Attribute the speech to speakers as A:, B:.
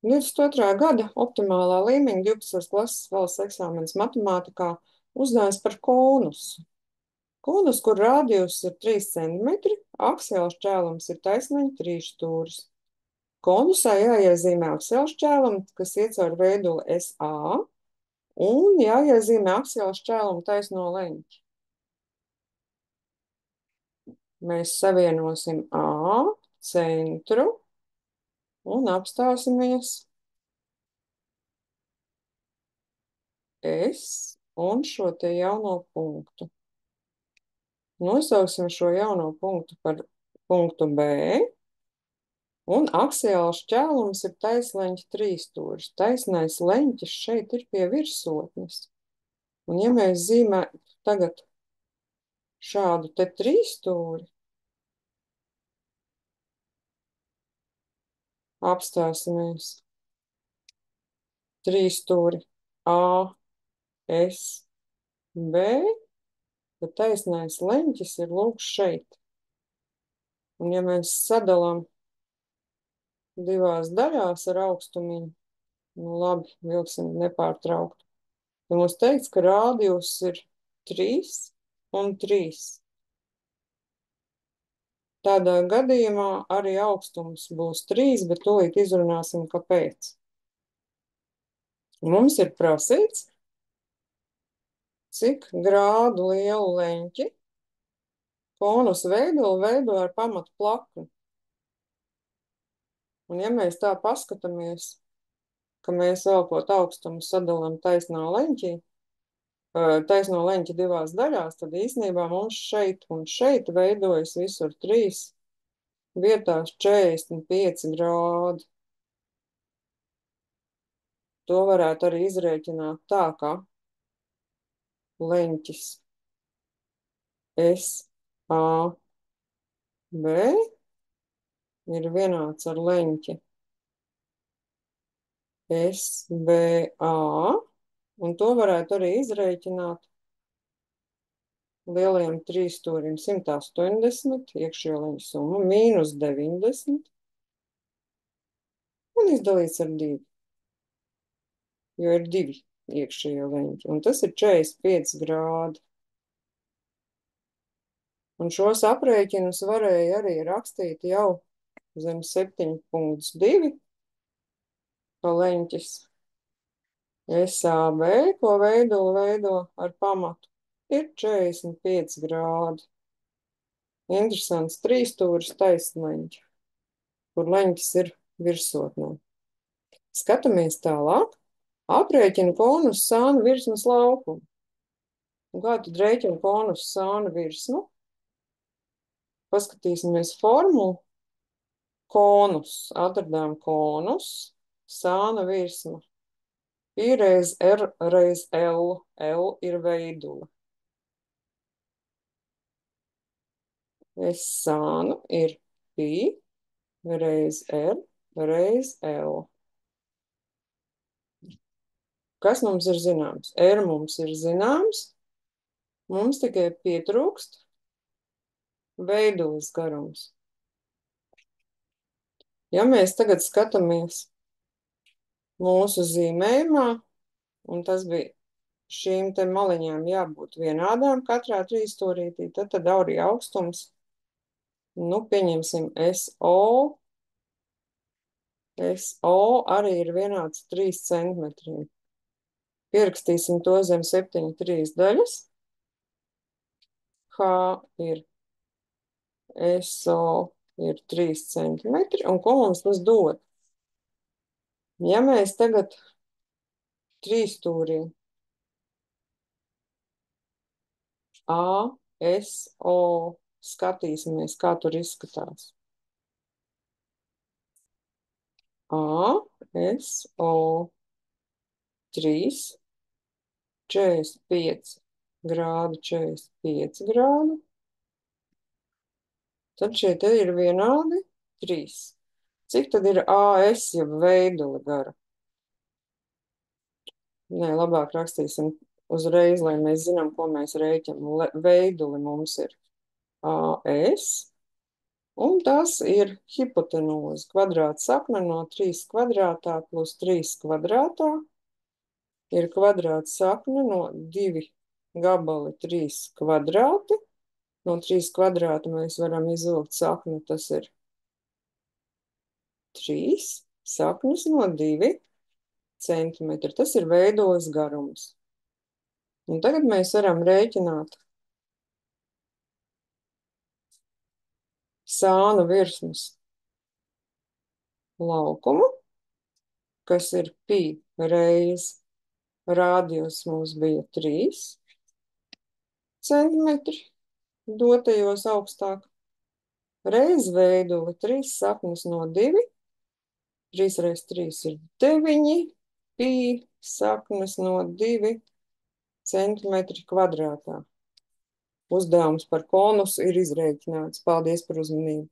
A: 22. gada optimālā līmeņa 12. klases valsts eksāmenes matemātikā uzdevums par konusu. Konus, kur rādījus ir 3 cm, aksiāls šķēlums ir taisnaņa 3 stūris. Konusā jāiezīmē aksiāls šķēlums, kas iet caur veiduli SA, un jāiezīmē aksiāls šķēluma taisno leņķi. Mēs savienosim A centru un apstāsimies S un šo te jauno punktu. Nosauksim šo jauno punktu par punktu B, un aksiāls šķēlums ir taisleņķa 3 stūris. Taisnais leņķis šeit ir pie virsotnes. Un ja mēs zīmētu tagad šādu te 3 stūri, apstāsimies 3 stūri A, S, B, tad taisnais leņķis ir lūk šeit. Un ja mēs sadalām divās daļās ar augstumiņu, nu labi, vilksim nepārtraukt, tad mums teikts, ka rādījus ir 3 un 3. Tādā gadījumā arī augstums būs 3, bet tūlīt izrunāsim, kāpēc. Mums ir prasīts, cik grādu lielu leņķi konus veido ar pamatu plakni. Un ja mēs tā paskatāmies, ka mēs velkot augstumu sadalām taisno leņķi divās daļās, tad īsnībā mums šeit un šeit veidojas visur 3 vietās 45 grādi. To varētu arī izrēķināt tā, ka leņķis SAB ir vienāds ar leņķi SBA, un to varētu arī izrēķināt lielajam 3 stūrim 180, iekšējo leņķu summu mīnus 90, un izdalīts ar 2, jo ir 2 iekšējo leņķi, un tas ir 45 grādi. Un šos aprēķinus varēja arī rakstīt jau zem 7.2, ka leņķis SAB, ko veido ar pamatu, ir 45 grādi. Interesants 3 stūris taisnleņķi, kur leņķis ir virsotnē. Skatāmies tālāk. Aprēķina konus sānu virsmas laukumu. Un kā tad rēķina konus sānu virsmu? Paskatīsimies formulu. Konus. Atradām konus. Sāna virsma. Pi reiz R reiz L. L ir veidula. S sānu ir pi reiz R reiz L. Kas mums ir zināms? R mums ir zināms. Mums tikai pietrūkst veidulas garums. Ja mēs tagad skatāmies mūsu zīmējumā, un tas bija šīm te maliņām jābūt vienādām katrā 3 stūrītī, tad arī augstums, nu, pieņemsim SO. SO arī ir vienāds 3 centimetriem. Pierakstīsim to zem 7,3 daļas. H ir SO ir 3 centimetri, un ko mums tas dod? Ja mēs tagad 3 stūrī A, S, O skatīsimies, kā tur izskatās. A, S, O 3, 45 grādi, 45 grādi. Tad šie te ir vienādi 3. Cik tad ir AS, ja veidula gara? Nē, labāk rakstīsim uzreiz, lai mēs zinām, ko mēs rēķinām. Veiduli mums ir AS, Un tas ir hipotenūze. Kvadrāta sakne no 3 kvadrātā plus 3 kvadrātā ir kvadrāta sakne no 2 gabali 3 kvadrāti. No 3 kvadrāta mēs varam izvilkt sakni, tas ir 3 saknes no 2 centimetri. Tas ir veidojas garums. Un tagad mēs varam rēķināt sānu virsmas laukumu, kas ir pi reiz rādījus mums bija 3 centimetri, dotajos augstāk, reiz veiduli 3 saknes no 2, 3 reiz 3 ir 9, pi saknes no 2 centimetri kvadrātā. Uzdevums par konusu ir izrēķināts. Paldies par uzmanību!